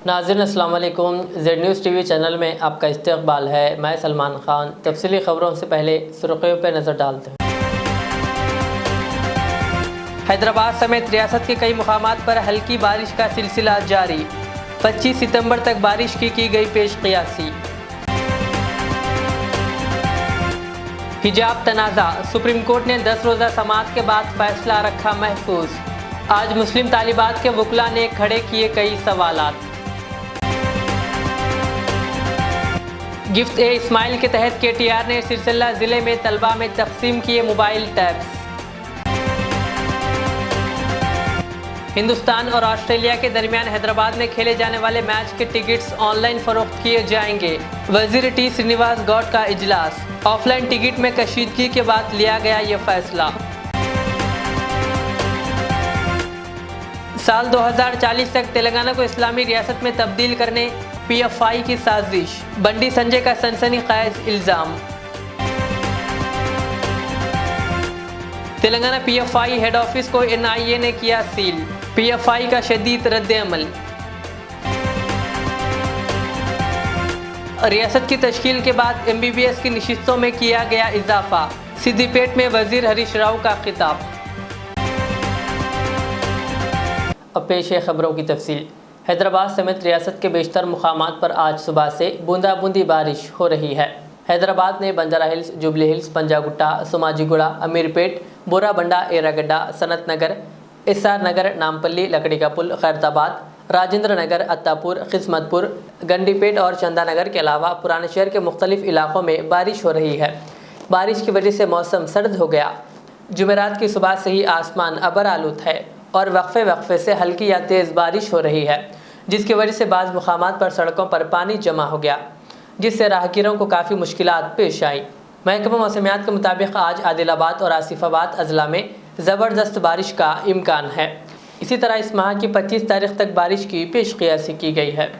नाज़रीन अस्सलाम वालेकुम। ज़ेड न्यूज़ टीवी चैनल में आपका इस्तकबाल है। मैं सलमान ख़ान। तफसीली ख़बरों से पहले सुर्ख़ियों पर नज़र डालते हैं। हैदराबाद समेत रियासत के कई मुकामात पर हल्की बारिश का सिलसिला जारी। 25 सितंबर तक बारिश की गई पेश क़ियासी। हिजाब तनाज़ा, सुप्रीम कोर्ट ने 10 रोज़ा समाअत के बाद फैसला रखा महफूज। आज मुस्लिम तालिबात के वकला ने खड़े किए कई सवालात। गिफ्ट ए इस्माइल के तहत KTR ने सिरसिल्ला ज़िले में तलबा में तकसीम किए मोबाइल टैब्स। हिंदुस्तान और ऑस्ट्रेलिया के दरमियान हैदराबाद में खेले जाने वाले मैच के टिकट्स ऑनलाइन फरोख्त किए जाएंगे। वज़ीर टी श्रीनिवास गौड का इजलास। ऑफलाइन टिकट में कशीदगी के बाद लिया गया ये फैसला। साल 2040 तक तेलंगाना को इस्लामी रियासत में तब्दील करने PFI की साजिश। बंडी संजय का सनसनीखेज इल्ज़ाम। तेलंगाना PFI हेड ऑफिस को NIA ने किया सील। PFI का शदीद रद्द-ए-अमल। रियासत की तश्कील के बाद MBBS की नशिस्तों में किया गया इजाफा। सिद्दीपेट में वजीर हरीश राव का खिताब। अब पेश है खबरों की तफसील। हैदराबाद समेत रियासत के बेशतर मुकामात पर आज सुबह से बूंदाबूंदी बारिश हो रही है। हैदराबाद में Banjara Hills, Jubilee Hills, Panjagutta, Somajiguda, Ameerpet, Borabanda, Erragadda, Sanath Nagar, SR Nagar, Nampally, Lakdi ka पुल, खैरताबाद, राजेंद्र नगर, अत्तापुर, किस्मतपुर, गंडीपेट और चंदानगर के अलावा पुराने शहर के मुख्तलिफ इलाकों में बारिश हो रही है। बारिश की वजह से मौसम सर्द हो गया। जुमेरात की सुबह से ही आसमान अबर आलूद है और वक्फे वक्फे से हल्की या तेज़ बारिश हो रही है, जिसकी वजह से बाज़ मुकामात पर सड़कों पर पानी जमा हो गया, जिससे राहगीरों को काफ़ी मुश्किलात पेश आई। महकमा मौसमियात के मुताबिक आज आदिलाबाद और आसिफाबाद अजला में ज़बरदस्त बारिश का इम्कान है। इसी तरह इस माह की 25 तारीख तक बारिश की पेश क़ियासी की गई है।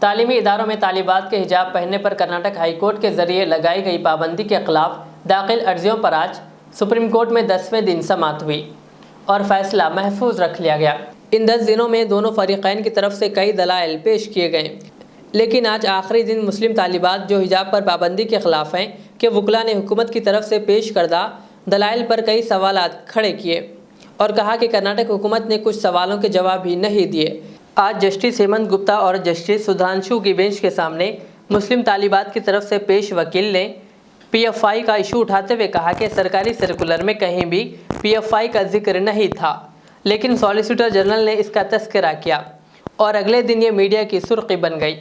तालीमी इदारों में तालिबात के हिजाब पहनने पर कर्नाटक हाई कोर्ट के जरिए लगाई गई पाबंदी के खिलाफ दाखिल अर्जियों पर आज सुप्रीम कोर्ट में 10वें दिन समाअत हुई और फैसला महफूज रख लिया गया। इन 10 दिनों में दोनों फरीक़ैन की तरफ से कई दलाइल पेश किए गए, लेकिन आज आखिरी दिन मुस्लिम तालिबात जो हिजाब पर पाबंदी के खिलाफ हैं के वकला ने हुकूमत की तरफ से पेश करदा दलाइल पर कई सवालात खड़े किए और कहा कि कर्नाटक हुकूमत ने कुछ सवालों के जवाब ही नहीं दिए। आज जस्टिस हेमंत गुप्ता और जस्टिस सुधांशु की बेंच के सामने मुस्लिम तालिबात की तरफ से पेश वकील ने PFI का इशू उठाते हुए कहा कि सरकारी सर्कुलर में कहीं भी PFI का जिक्र नहीं था, लेकिन सॉलिसिटर जनरल ने इसका तस्करा किया और अगले दिन ये मीडिया की सुर्खी बन गई।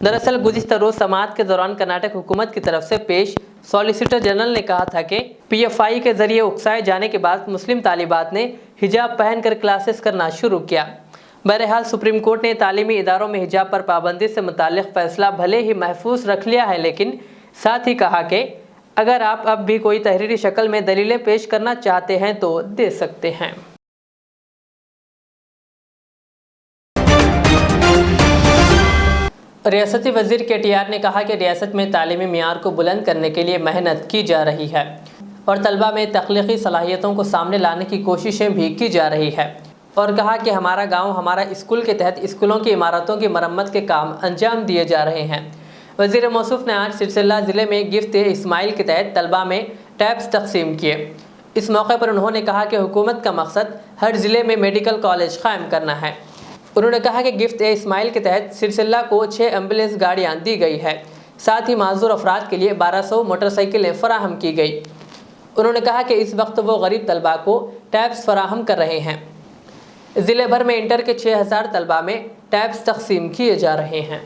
दरअसल गुज़िश्ता रोज़ समाअत के दौरान कर्नाटक हुकूमत की तरफ से पेश सॉलिसिटर जनरल ने कहा था कि PFI के जरिए उकसाए जाने के बाद मुस्लिम तालिबात ने हिजाब पहनकर क्लासेस करना शुरू किया। बहरहाल सुप्रीम कोर्ट ने तालीमी इदारों में हिजाब पर पाबंदी से मुताल्लिक़ फ़ैसला भले ही महफूज रख लिया है, लेकिन साथ ही कहा कि अगर आप अब भी कोई तहरीरी शक्ल में दलीलें पेश करना चाहते हैं तो दे सकते हैं। रियासती वज़ीर KTR ने कहा कि रियासत में तालीमी मियार को बुलंद करने के लिए मेहनत की जा रही है और तलबा में तख्लीकी सलाहियतों को सामने लाने की कोशिशें भी की जा रही है और कहा कि हमारा गांव हमारा स्कूल के तहत स्कूलों की इमारतों की मरम्मत के काम अंजाम दिए जा रहे हैं। वज़ीर मौसूफ ने आज सिरसिल्ला ज़िले में गिफ्ट इस्माइल के तहत तलबा में टैब्स तकसीम किए। इस मौके पर उन्होंने कहा कि हुकूमत का मकसद हर ज़िले में मेडिकल कॉलेज कायम करना है। उन्होंने कहा कि गिफ्ट इस्माइल के तहत सिरसिल्ला को 6 एम्बुलेंस गाड़ियाँ दी गई है, साथ ही माजूर अफराद के लिए 1200 मोटरसाइकिलें फराहम की गई। उन्होंने कहा कि इस वक्त वो गरीब तलबा को टैब्स फराहम कर रहे हैं। ज़िले भर में इंटर के 6000 तलबा में टैब्स तकसीम किए जा रहे हैं।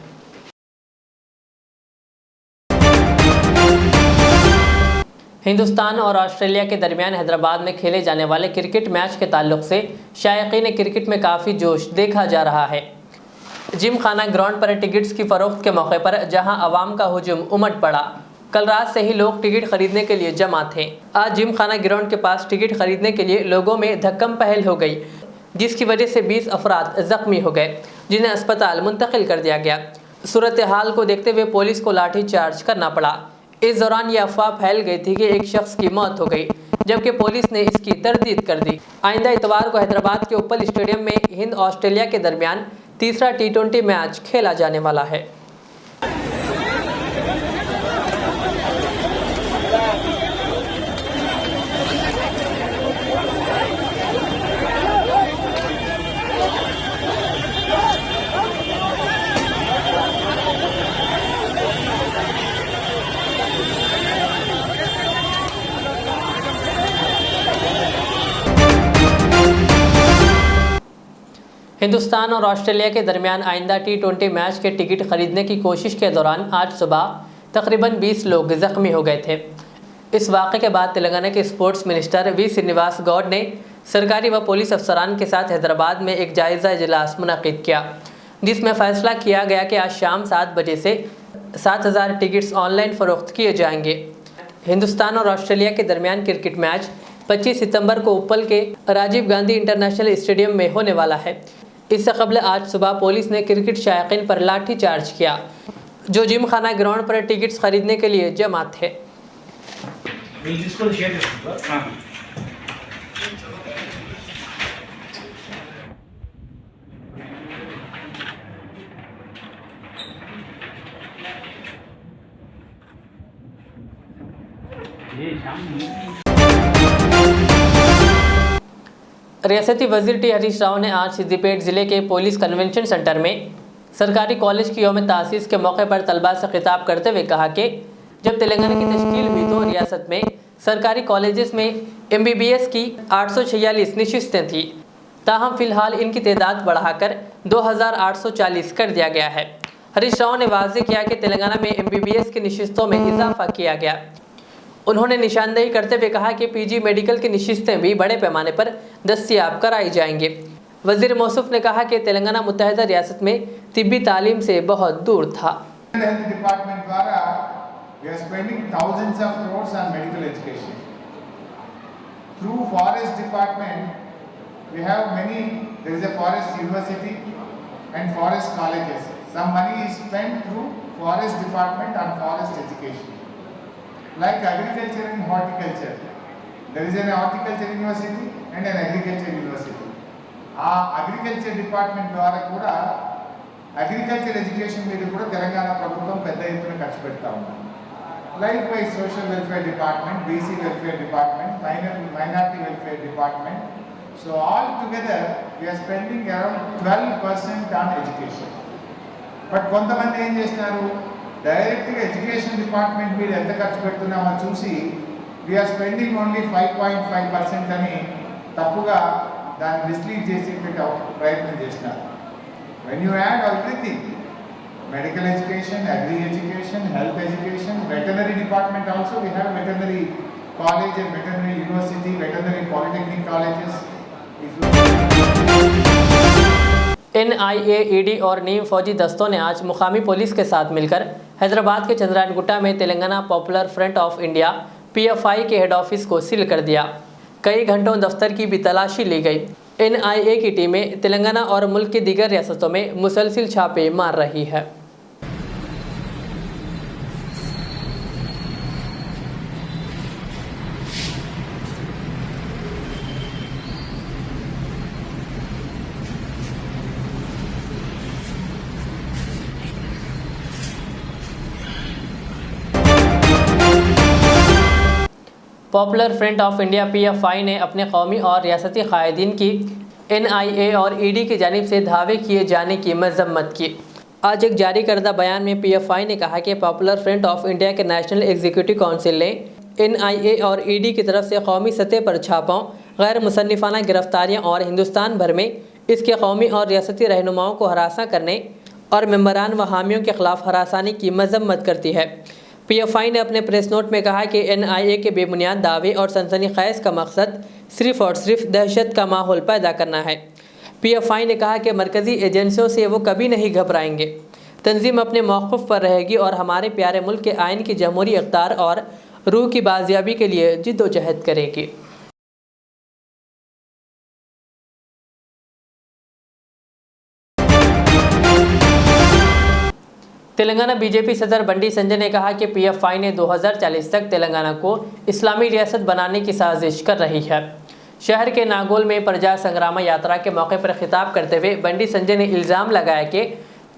हिंदुस्तान और ऑस्ट्रेलिया के दरमियान हैदराबाद में खेले जाने वाले क्रिकेट मैच के ताल्लुक से शायकीन क्रिकेट में काफ़ी जोश देखा जा रहा है। जिम खाना ग्राउंड पर टिकट्स की फ़रोख्त के मौके पर जहां अवाम का हुजूम उमड़ पड़ा। कल रात से ही लोग टिकट खरीदने के लिए जमा थे। आज जिम खाना ग्राउंड के पास टिकट खरीदने के लिए लोगों में धक्कम पहल हो गई, जिसकी वजह से 20 अफराद ज़ख्मी हो गए, जिन्हें अस्पताल मुंतकिल कर दिया गया। सूरत हाल को देखते हुए पुलिस को लाठी चार्ज करना पड़ा। इस दौरान ये अफवाह फैल गई थी कि एक शख्स की मौत हो गई, जबकि पुलिस ने इसकी तरदीद कर दी। आइंदा इतवार को हैदराबाद के ओपल स्टेडियम में हिंद ऑस्ट्रेलिया के दरमियान तीसरा T20 मैच खेला जाने वाला है। हिंदुस्तान और ऑस्ट्रेलिया के दरमियान आइंदा T20 मैच के टिकट खरीदने की कोशिश के दौरान आज सुबह तकरीबन 20 लोग ज़ख्मी हो गए थे। इस वाक़े के बाद तेलंगाना के sports minister V Srinivas Goud ने सरकारी व पुलिस अफसरान के साथ हैदराबाद में एक जायज़ा इजलास मुनक़िद किया, जिसमें फ़ैसला किया गया कि आज शाम 7 बजे से 7000 टिकट्स ऑनलाइन फ़रोख्त किए जाएंगे। हिंदुस्तान और ऑस्ट्रेलिया के दरमियान क्रिकेट मैच 25 सितंबर को उपल के राजीव गांधी इंटरनेशनल स्टेडियम में होने वाला है। इससे कबल आज सुबह पुलिस ने क्रिकेट शायकीन पर लाठी चार्ज किया, जो जिम खाना ग्राउंड पर टिकट्स खरीदने के लिए जमा थे। रियासती वज़ीर टी हरीश राव ने आज सिद्दीपेट ज़िले के पुलिस कन्वेंशन सेंटर में सरकारी कॉलेज की यौम तासीस के मौके पर तलबा से खिताब करते हुए कहा कि जब तेलंगाना की तश्कील हुई तो रियासत में सरकारी कॉलेजेस में MBBS की 846 नशिस्तें थीं, ताहम फ़िलहाल इनकी तादाद बढ़ाकर 2840 कर दिया गया है। हरीश राव ने वाज़ेह किया कि तेलंगाना में MBBS की नशिस्तों में इजाफा किया गया। उन्होंने निशानदेही करते हुए कहा कि PG मेडिकल की नशिस्तें भी बड़े पैमाने पर दस्तयाब कराई जाएंगे। वज़ीर मौसूफ ने कहा कि तेलंगाना मुत्तहिदा रियासत में तिब्बी तालीम से बहुत दूर था। डिपार्टमेंट द्वारा we are spending thousands of crores on medical education. Through forest department, we have there is a forest university and forest colleges. Some money is spent through forest department on forest education. Like agriculture and horticulture, there is an horticulture university and an agriculture university. Agriculture department ద్వారా కూడా agriculture education మీద కూడా తెలంగాణ ప్రభుత్వం పెద్ద ఎత్తున ఖర్చు పెడతా ఉంది. Likewise, social welfare department, BC welfare department, minority welfare department. So all together we are spending around 12% on education. But కొంతమంది ఏం చేస్తున్నారు, డైరెక్ట్గా ఎడ్యుకేషన్ డిపార్ట్మెంట్ మీద ఎంత ఖర్చు పెడుతున్నామో చూసి వీఆర్ స్పెండింగ్ ఓన్లీ 5.5% అని తప్పుగా దాన్ని మిస్లీడ్ చేసి ప్రయత్నం చేస్తున్నారు. When you add everything, medical education, agri education, health education, veterinary department also, we have veterinary college and veterinary university, veterinary polytechnic colleges. NIA, ED और नीम फौजी दस्तों ने आज मुकामी पुलिस के साथ मिलकर हैदराबाद के चंद्रायनगुट्टा में Telangana popular front of India PFI के हेड ऑफिस को सील कर दिया। कई घंटों दफ्तर की भी तलाशी ली गई। NIA की टीमें तेलंगाना और मुल्क की दीगर रियासतों में मुसलसिल छापे मार रही है। Popular front of India PFI ने अपने कौमी और रियासती कायदीन की NIA और ED की जानिब से धावे किए जाने की मजम्मत की। आज एक जारी करदा बयान में PFI ने कहा कि पॉपुलर फ्रंट ऑफ इंडिया के नेशनल एग्जीक्यूटिव काउंसिल ने NIA और ED की तरफ से कौमी सतह पर छापों, गैर मुसन्निफाना गिरफ्तारियाँ और हिंदुस्तान भर में इसके कौमी और रियासती रहनुमाओं को हरासा करने और मेंबरान व हामियों के खिलाफ हरासानी की मजम्मत करती है। PFI ने अपने प्रेस नोट में कहा कि NIA के बेबुनियाद दावे और सनसनीखेज का मकसद सिर्फ़ और सिर्फ दहशत का माहौल पैदा करना है। PFI ने कहा कि मरकज़ी एजेंसियों से वो कभी नहीं घबराएंगे। तंजीम अपने मौक़िफ़ पर रहेगी और हमारे प्यारे मुल्क के आइन की जमहूरी इक़्तिदार और रूह की बाजियाबी के लिए जिद्दोजहद करेगी। तेलंगाना BJP सदर बंडी संजय ने कहा कि PFI ने 2040 तक तेलंगाना को इस्लामी रियासत बनाने की साजिश कर रही है। शहर के नागोल में प्रजा संग्राम यात्रा के मौके पर खिताब करते हुए बंडी संजय ने इल्ज़ाम लगाया कि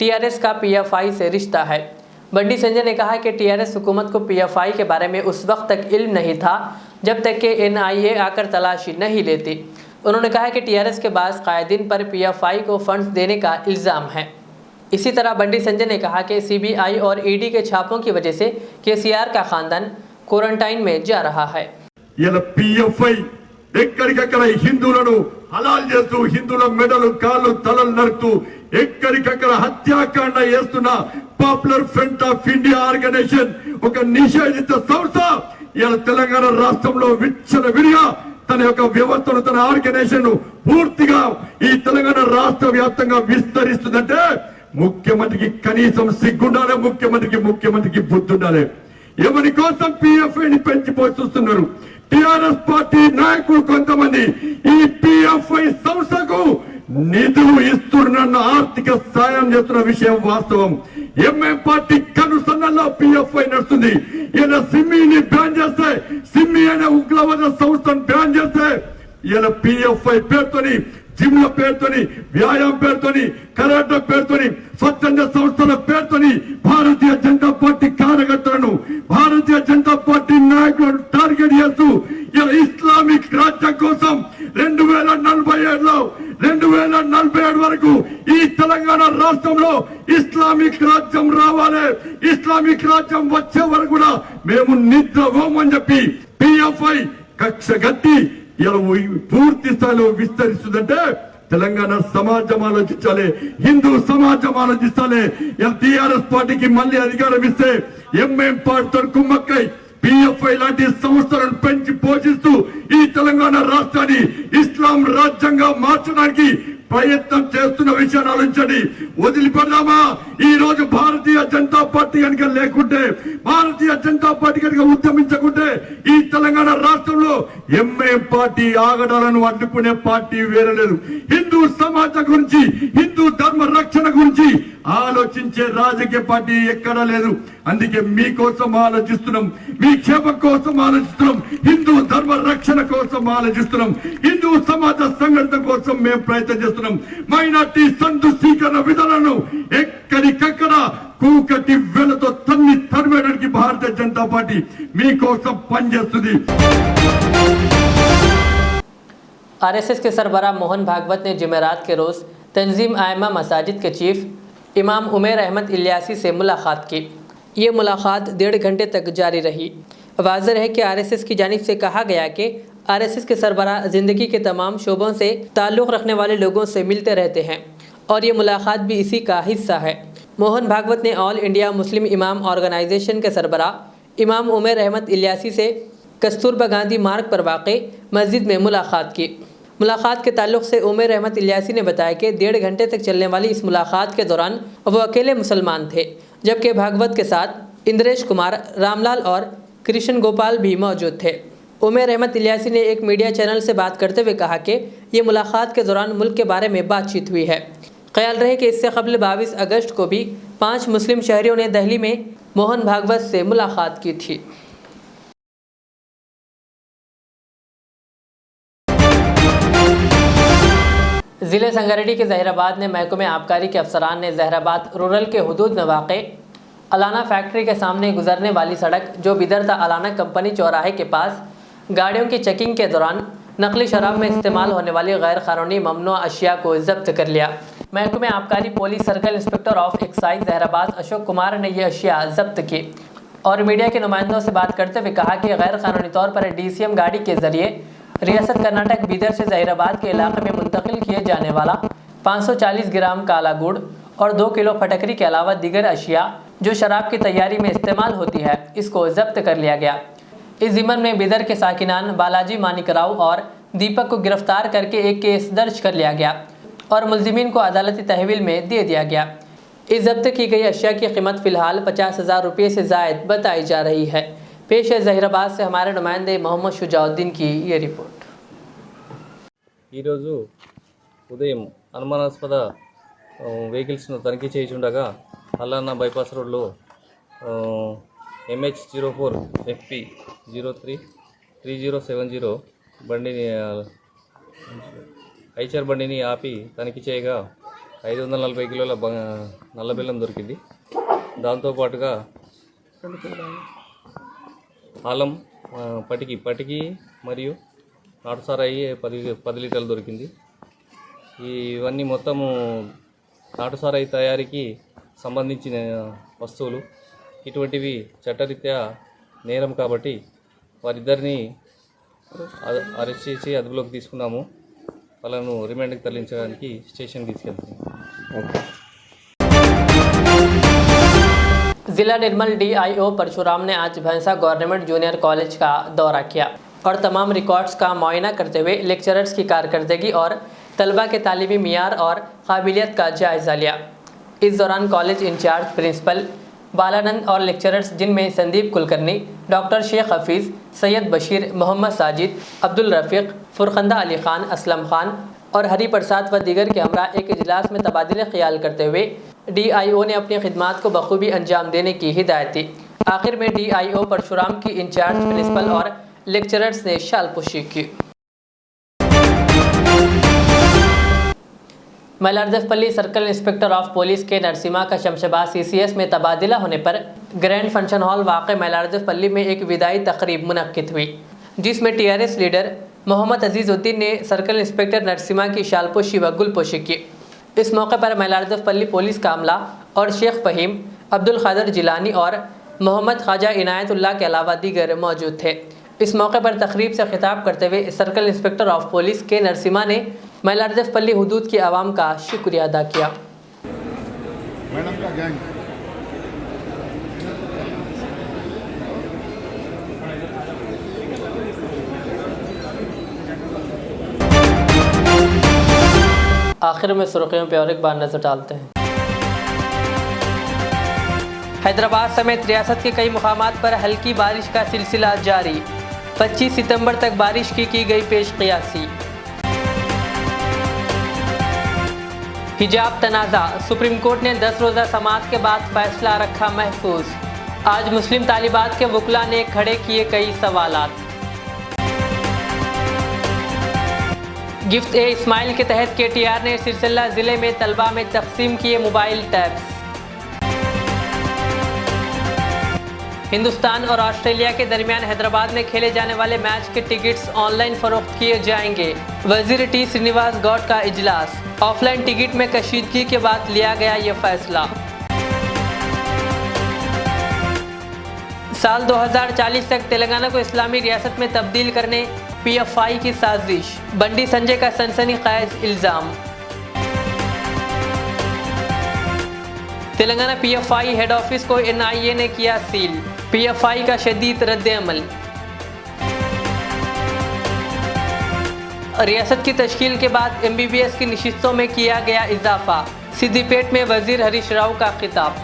TRS का PFI से रिश्ता है। बंडी संजय ने कहा कि TRS हुकूमत को PFI के बारे में उस वक्त तक इल्म नहीं था जब तक कि NIA आकर तलाशी नहीं लेती। उन्होंने कहा कि TRS के बाद कायदीन पर PFI को फंड्स देने का इल्ज़ाम है। इसी तरह बंडी संजय ने कहा कि CBI और ED के छापों की वजह से KCR का खानदान क्वारंटाइन में जा रहा है। PFI ఎక్కడికక్కడ హిందువులను హలాల్ చేస్తూ హిందువుల మెడలు కాళ్ళు తలలు నరుకుతూ ఎక్కడికక్కడ హత్యాకాండ చేస్తున్న popular front of India organization ఒక నిషేధిత సంస్థ ఇలా తెలంగాణ రాష్ట్రంలో విచ్చలవిడిగా తన యొక్క వ్యవస్థను తన ఆర్గనైజేషన్ ను పూర్తిగా ఈ తెలంగాణ రాష్ట్ర వ్యాప్తంగా విస్తరిస్తుందంటే ముఖ్యమంత్రికి కనీసం సిగ్గుండాలి, ముఖ్యమంత్రికి బుద్ధి ఉండాలి. ఎవరి కోసం PFI ని పెంచి పోషిస్తున్నారు. TRS పార్టీ నాయకులు కొంతమంది ఈ PFI సంస్థకు నిధులు ఇస్తున్న ఆర్థిక సాయం చేస్తున్న విషయం వాస్తవం. ఎంఎం పార్టీ కనుసన్నల్లో PFI నడుస్తుంది. ఇలా సిమ్మిని బ్యాన్ చేస్తే, సిమ్మి అనే ఉగ్రవాద సంస్థను బ్యాన్ చేస్తే ఇలా PFI పేరుతోని, జిమ్ల పేరుతోని, వ్యాయామం పేరుతోని, కరాటే పేరుతోని, స్వచ్ఛంద సంస్థల పేరుతోని భారతీయ జనతా పార్టీ కార్యకర్తలను, భారతీయ జనతా పార్టీ నాయకులను టార్గెట్ చేస్తూ ఇలా ఇస్లామిక్ రాజ్యం కోసం 2047 వరకు ఈ తెలంగాణ రాష్ట్రంలో ఇస్లామిక్ రాజ్యం రావాలి. ఇస్లామిక్ రాజ్యం వచ్చే వరకు కూడా మేము నిద్రపోమని చెప్పి PFI కక్ష గట్టి ఇలా పూర్తి స్థాయిలో విస్తరిస్తుందంటే తెలంగాణ సమాజం ఆలోచించాలి, హిందూ సమాజం ఆలోచించాలి. TRS పార్టీకి మళ్ళీ అధికారం ఇస్తే ఎంఎం పార్టీతో కుమ్మక్కై PFI లాంటి సంస్థలను పెంచి పోషిస్తూ ఈ తెలంగాణ రాష్ట్రాన్ని ఇస్లాం రాజ్యంగా మార్చడానికి ప్రయత్నం చేస్తున్న విషయాన్ని ఆలోచించండి. వదిలిపెడదామా? ఈ రోజు భారతీయ జనతా పార్టీ కనుక లేకుంటే, భారతీయ జనతా పార్టీ కనుక ఉద్యమించకుంటే ఈ తెలంగాణ రాష్ట్రంలో ఎంఐఎం పార్టీ ఆగడాలను అడ్డుకునే పార్టీ వేరే లేదు. హిందూ సమాజం గురించి, హిందూ ధర్మ రక్షణ గురించి ఆలోచించే రాజకీయ పార్టీ ఎక్కడా లేదు. అందుకే మీకోసం ఆలోచిస్తున్నాం, మీ క్షేమం కోసం ఆలోచిస్తున్నాం, హిందూ ధర్మ రక్షణ కోసం ఆలోచిస్తున్నాం, హిందూ సమాజ సంఘటన కోసం మేము ప్రయత్నం చేస్తున్నాం. మైనార్టీ సంతుష్టీకరణ విధానాలను ఎక్కడికక్కడ కూకటి వేలతో తరిమేయడానికి భారతీయ జనతా పార్టీ మీకోసం పనిచేస్తుంది. RSS के सरबराह मोहन भागवत ने जुमेरात के रोज़ तंजीम आयमा मसाजिद के चीफ इमाम उमर अहमद इलियासी से मुलाकात की। ये मुलाकात 1.5 घंटे तक जारी रही। वाज़ेह है कि RSS की जानिब से कहा गया कि RSS के सरबराह ज़िंदगी के तमाम शोबों से ताल्लुक़ रखने वाले लोगों से मिलते रहते हैं और ये मुलाकात भी इसी का हिस्सा है। मोहन भागवत ने ऑल इंडिया मुस्लिम इमाम ऑर्गेनाइजेशन के सरबराह इमाम उमर अहमद इलियासी से कस्तूरबा गांधी मार्ग पर वाक़े मस्जिद में मुलाकात की। मुलाकात के ताल्लुक़ से उमर अहमद इलियासी ने बताया कि 1.5 घंटे तक चलने वाली इस मुलाकात के दौरान वो अकेले मुसलमान थे, जबकि भागवत के साथ इंद्रेश कुमार, रामलाल और कृष्ण गोपाल भी मौजूद थे। उमर अहमद इलियासी ने एक मीडिया चैनल से बात करते हुए कहा कि ये मुलाकात के दौरान मुल्क के बारे में बातचीत हुई है। ख्याल रहे कि इससे कबल 22 अगस्त को भी 5 मुस्लिम शहरियों ने दिल्ली में मोहन भागवत से मुलाकात की थी। ज़िले संगारेड्डी के जहीराबाद ने महकमे आबकारी के अफसरान ने जहीराबाद रूरल के हुदूद में वाक़े अलाना फैक्ट्री के सामने गुजरने वाली सड़क जो बिदरता अलाना कंपनी चौराहे के पास गाड़ियों की चेकिंग के दौरान नकली शराब में इस्तेमाल होने वाली गैर कानूनी ममनुआ अशिया को जब्त कर लिया। महकमे आबकारी police circle inspector of excise Zaheerabad Ashok Kumar ने यह अशिया जब्त की और मीडिया के नुमाइंदों से बात करते हुए कहा कि गैर कानूनी तौर पर DCM गाड़ी के जरिए रियासत कर्नाटक बीदर से जहीराबाद के इलाके में मुंतकिल किए जाने वाला 540 ग्राम काला गुड़ और 2 किलो फटकरी के अलावा दीगर अशिया जो शराब की तैयारी में इस्तेमाल होती है, इसको जब्त कर लिया गया। इस ज़िम्मन में बिदर के साकिनान बालाजी मानिकराव और दीपक को गिरफ्तार करके एक केस दर्ज कर लिया गया और मुलजिमीन को अदालती तहवील में दे दिया गया। इस जब्त की गई अशिया की कीमत फ़िलहाल 50,000 रुपये से ज़ायद बताई जा रही है। पेश है जहीराबाद से हमारे नुमाइंदे मोहम्मद शुजाउद्दीन की ये रिपोर्ट। ఈరోజు ఉదయం అనుమానాస్పద వెహికల్స్ను తనిఖీ చేయుచుండగా అల్లాన్న బైపాస్ రోడ్లో MH04 FP 033070 బండిని ఐచర్ బండిని ఆపి తనిఖీ చేయగా 540 కిలోల నల్ల బెల్లం దొరికింది. దాంతోపాటుగా ఆలం పటికి మరియు నాటు సారాయి 10 లీటర్లు దొరికింది. ఇవన్నీ మొత్తము నాటు సారాయి తయారీకి సంబంధించిన వస్తువులు. ఇటువంటివి చట్టరీత్యా నేరం కాబట్టి వారిద్దరిని అరెస్ట్ చేసి అదుపులోకి తీసుకున్నాము. వాళ్ళను రిమాండ్కి తరలించడానికి స్టేషన్కి తీసుకెళ్తాము. जिला निर्मल DIO परशुराम ने आज भैंसा गवर्नमेंट जूनियर कॉलेज का दौरा किया और तमाम रिकॉर्ड्स का मुआयना करते हुए लेक्चरर्स की कारकर्दगी और तलबा के तालीमी मियार और काबिलियत का जायज़ा लिया। इस दौरान कॉलेज इंचार्ज प्रिंसिपल बालानंद और लेक्चरर्स जिनमें संदीप कुलकर्णी, डॉक्टर शेख हफीज़, सैयद बशीर, मोहम्मद साजिद, अब्दुल रफ़ीक, फुरखंदा अली ख़ान, असलम ख़ान और हरी प्रसाद व दीगर के हमरा एक इजलास में तबादले ख्याल करते हुए DIO ने अपनी खिदमात को बखूबी अंजाम देने की हिदायत दी। आखिर में DIO परशुराम की इंचार्ज प्रिंसिपल और लेक्चरर्स ने शालपुशी की। मलारदफपल्ली सर्कल इंस्पेक्टर ऑफ पुलिस के नरसिमा का शमशाबाद CCS में तबादला होने पर ग्रैंड फंक्शन हॉल वाक़ मलारदफपल्ली में एक विदाई तकरीब मुनक्किद हुई, जिसमें TRS लीडर मोहम्मद अजीज़ुद्दीन ने सर्कल इंस्पेक्टर नरसिमा की शालपोशी व गुलपोशी की। इस मौके पर मलारदफपल्ली पुलिस का अमला और शेख फ़हीम, अब्दुल क़ादिर जिलानी और मोहम्मद ख्वाजा इनायतुल्लाह के अलावा दीगर मौजूद थे। इस मौके पर तकरीब से खिताब करते हुए सर्कल इंस्पेक्टर ऑफ पुलिस के नरसिमा ने मलारदफपल्ली हुदूद की आवाम का शुक्रिया अदा किया। मैडम का गैंग आखिर में सुर्खियों पर और एक बार नजर डालते हैं। हैदराबाद समेत रियासत के कई मुकामात पर हल्की बारिश का सिलसिला जारी। 25 सितंबर तक बारिश की गई पेश क़ियासी। हिजाब तनाज़ा, सुप्रीम कोर्ट ने 10 रोज़ा समाअत के बाद फैसला रखा महफूज। आज मुस्लिम तालिबात के वकला ने खड़े किए कई सवालात। गिफ्ट ए इस्माइल के तहत KTR ने सिरसिल्ला ज़िले में तलबा में तकसीम किए मोबाइल टैब्स। हिंदुस्तान और ऑस्ट्रेलिया के दरमियान हैदराबाद में खेले जाने वाले मैच के टिकट्स ऑनलाइन फरोख्त किए जाएंगे। वज़ीर T श्रीनिवास गौड का इजलास। ऑफलाइन टिकट में कशीदगी के बाद लिया गया ये फैसला। साल 2040 तक तेलंगाना को इस्लामी रियासत में तब्दील करने PFI की साजिश। बंडी संजय का सनसनीखेज इल्ज़ाम। तेलंगाना PFI हेड ऑफिस को NIA ने किया सील। PFI का शदीद रद्द-ए-अमल। रियासत की तश्कील के बाद MBBS की नशिस्तों में किया गया इजाफा। सिद्दीपेट में वजीर हरीश राव का खिताब।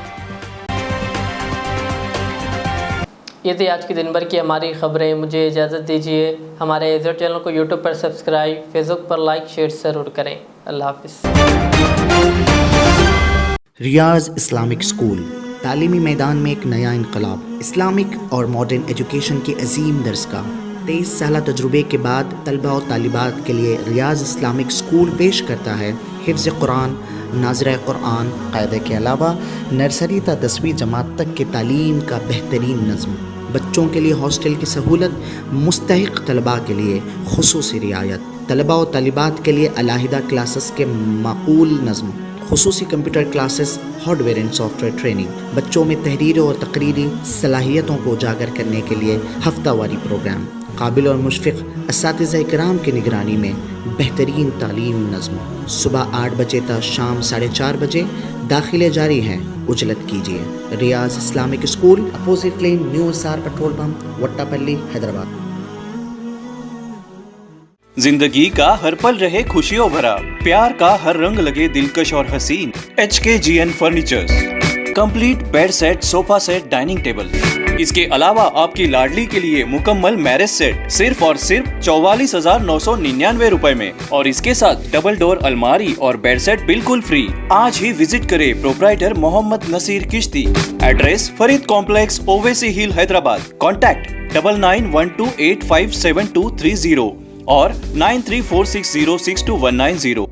ये थी आज की दिन भर की हमारी खबरें। मुझे इजाज़त दीजिए। हमारे एज़र चैनल को YouTube पर सब्सक्राइब, फेसबुक पर लाइक शेयर ज़रूर करें। अल्लाह हाफ़िज़। रियाज इस्लामिक स्कूल तालीमी मैदान में एक नया इनकलाब। इस्लामिक और मॉडर्न एजुकेशन की अजीम दरसगाह। 23 साल तजुर्बे के बाद तलबा और तालिबात के लिए रियाज इस्लामिक स्कूल पेश करता है हिफ्ज़ कुरान, नाज़िरा कुरान कायदे के अलावा नर्सरी ता 10वीं जमात तक की तालीम का बेहतरीन नज़्म। बच्चों के लिए हॉस्टल की सहूलत, मुस्तहिक तलबा के लिए खुसूसी रियायत, तलबा और तालिबात के लिए अलहदा क्लासेस के माकूल नज़्म, खुसूसी computer classes, hardware and software training, बच्चों में तहरीरी और तकरीरी सलाहियतों को उजागर करने के लिए हफ्तावारी प्रोग्राम, काबिल और मुशफ़िक़ असातिज़ा इकराम की निगरानी में बेहतरीन तालीम नज़्म। सुबह 8 बजे तक शाम 4:30 बजे दाखिले जारी हैं, उजलत कीजिए। Riaz Islamic school, opposite lane, new SR petrol pump, Vattepally, Hyderabad. जिंदगी का हर पल रहे खुशियों भरा, प्यार का हर रंग लगे दिलकश और हसीन। HKGN furnitures, complete bed set, sofa set, dining table. इसके अलावा आपकी लाडली के लिए मुकम्मल मैरिज सेट सिर्फ और सिर्फ 44,999 रुपए में, और इसके साथ डबल डोर अलमारी और बेड सेट बिल्कुल फ्री। आज ही विजिट करें प्रोप्राइटर मोहम्मद नसीर किश्ती। एड्रेस फरीद कॉम्प्लेक्स, ओवैसी हिल, हैदराबाद। कॉन्टैक्ट 9912857230 और 9346062190।